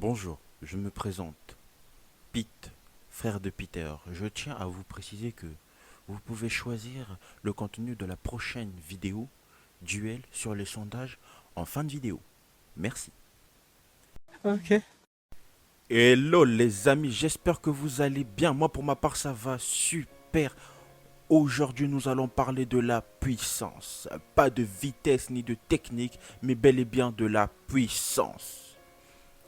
Bonjour, je me présente, Pete, frère de Peter. Je tiens à vous préciser que vous pouvez choisir le contenu de la prochaine vidéo, duel sur les sondages en fin de vidéo. Merci. Ok. Hello les amis, j'espère que vous allez bien. Moi pour ma part ça va super. Aujourd'hui nous allons parler de la puissance. Pas de vitesse ni de technique, mais bel et bien de la puissance.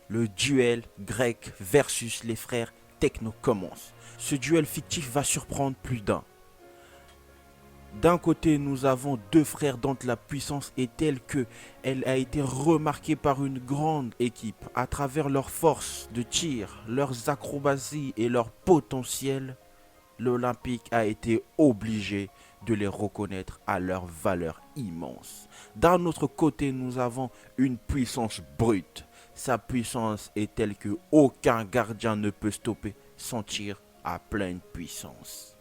Le duel grec versus les frères Techno commence. Ce duel fictif va surprendre plus d'un. D'un côté, nous avons deux frères dont la puissance est telle que elle a été remarquée par une grande équipe. À travers leur force de tir, leurs acrobaties et leur potentiel, l'Olympique a été obligé de les reconnaître à leur valeur immense. D'un autre côté, nous avons une puissance brute. Sa puissance est telle que aucun gardien ne peut stopper son tir à pleine puissance.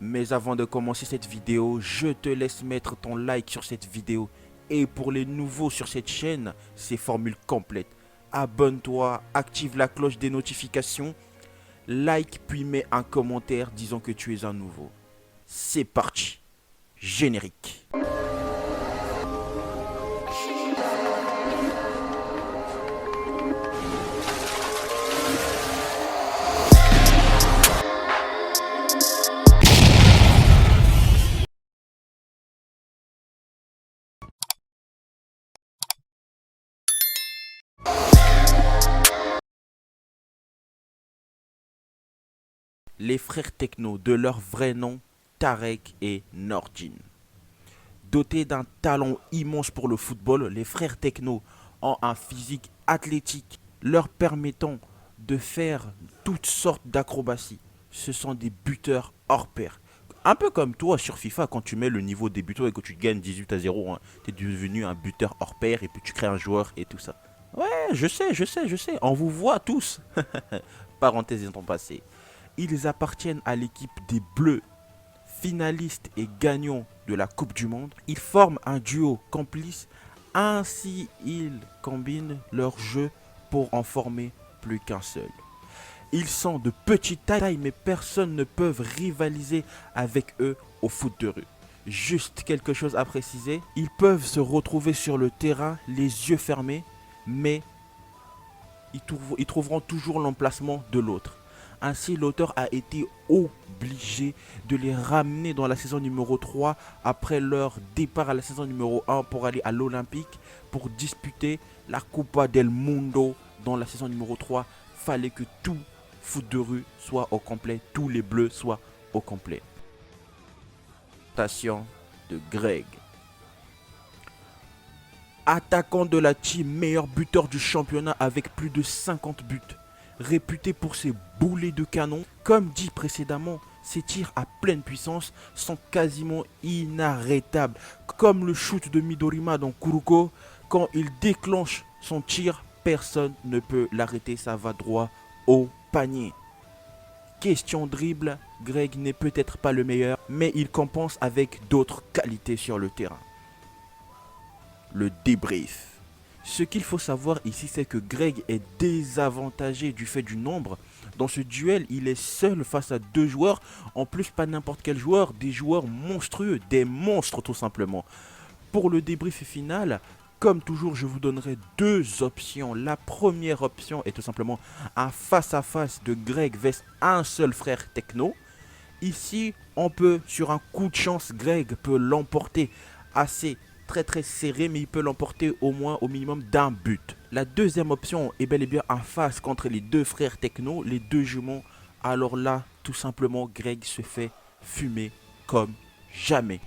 Mais avant de commencer cette vidéo, je te laisse mettre ton like sur cette vidéo. Et pour les nouveaux sur cette chaîne, c'est formule complète. Abonne-toi, active la cloche des notifications, like puis mets un commentaire disant que tu es un nouveau. C'est parti, générique. Les frères Techno, de leur vrai nom, Tarek et Nordin. Dotés d'un talent immense pour le football, les frères Techno ont un physique athlétique leur permettant de faire toutes sortes d'acrobaties. Ce sont des buteurs hors pair. Un peu comme toi sur FIFA, quand tu mets le niveau des buteurs et que tu gagnes 18-0, hein, tu es devenu un buteur hors pair et puis tu crées un joueur et tout ça. Ouais, je sais, on vous voit tous. Parenthèse étant passée. Ils appartiennent à l'équipe des Bleus, finalistes et gagnants de la Coupe du Monde. Ils forment un duo complice, ainsi ils combinent leur jeu pour en former plus qu'un seul. Ils sont de petite taille, mais personne ne peut rivaliser avec eux au foot de rue. Juste quelque chose à préciser, ils peuvent se retrouver sur le terrain les yeux fermés, mais ils trouveront toujours l'emplacement de l'autre. Ainsi, l'auteur a été obligé de les ramener dans la saison numéro 3 après leur départ à la saison numéro 1 pour aller à l'Olympique pour disputer la Copa del Mundo dans la saison numéro 3. Fallait que tout foot de rue soit au complet, tous les bleus soient au complet. Station de Greg. Attaquant de la team, meilleur buteur du championnat avec plus de 50 buts. Réputé pour ses boulets de canon, comme dit précédemment, ses tirs à pleine puissance sont quasiment inarrêtables. Comme le shoot de Midorima dans Kuroko, quand il déclenche son tir, personne ne peut l'arrêter, ça va droit au panier. Question dribble, Greg n'est peut-être pas le meilleur, mais il compense avec d'autres qualités sur le terrain. Le débrief. Ce qu'il faut savoir ici, c'est que Greg est désavantagé du fait du nombre. Dans ce duel, il est seul face à deux joueurs. En plus, pas n'importe quel joueur, des joueurs monstrueux, des monstres tout simplement. Pour le débrief final, comme toujours, je vous donnerai deux options. La première option est tout simplement un face-à-face de Greg vs un seul frère Techno. Ici, on peut, sur un coup de chance, Greg peut l'emporter assez très serré, mais il peut l'emporter au moins au minimum d'un but. La deuxième option est bel et bien en face contre les deux frères Techno, les deux jumeaux. Alors là, tout simplement, Greg se fait fumer comme jamais.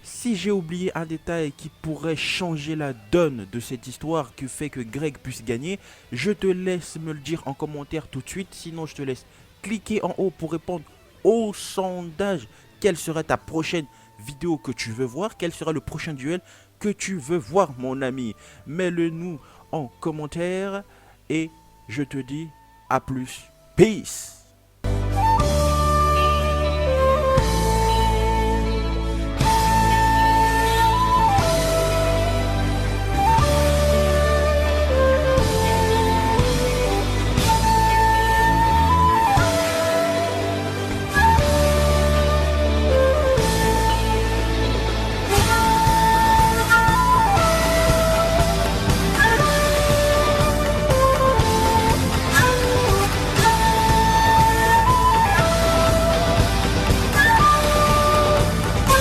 Si j'ai oublié un détail qui pourrait changer la donne de cette histoire qui fait que Greg puisse gagner, je te laisse me le dire en commentaire tout de suite. Sinon, je te laisse cliquer en haut pour répondre au sondage. Quelle sera ta prochaine vidéo que tu veux voir? Quel sera le prochain duel que tu veux voir, mon ami? Mets-le nous en commentaire et je te dis à plus. Peace.